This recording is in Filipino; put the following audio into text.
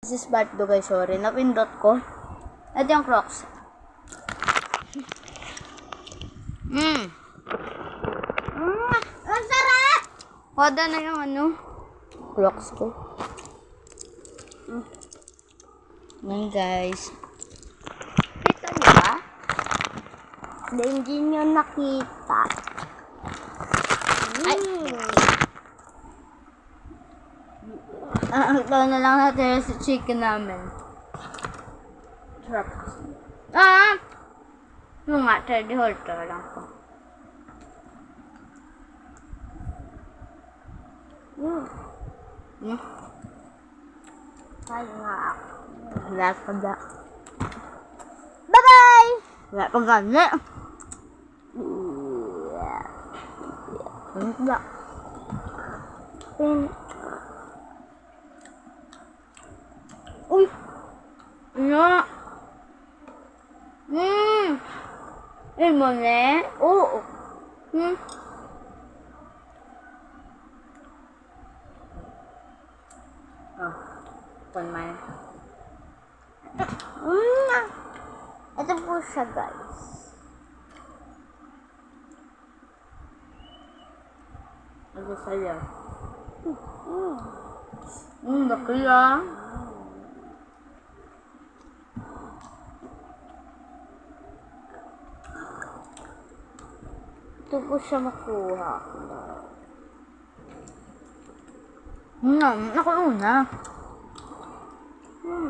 This is part 2 guys, sorry. Napindot ko. Ito yung Crocs. Ang sarap! Wada na yung ano, Crocs ko. Yan guys. Kita niyo ba? Hindi niyo nakita. Ay! Ang na lang natin sa chicken namin. Sarap. Yung nga, try holter lang ko. Ay nga. Wala ka ba? Bye-bye! Wala ka gani. Ano ba? Uy! Ano? Mo ne? Oo. Kunmay. Ito po siya guys. Ano sa'yo? Laki ah. Ito po siya makuha. Ako una.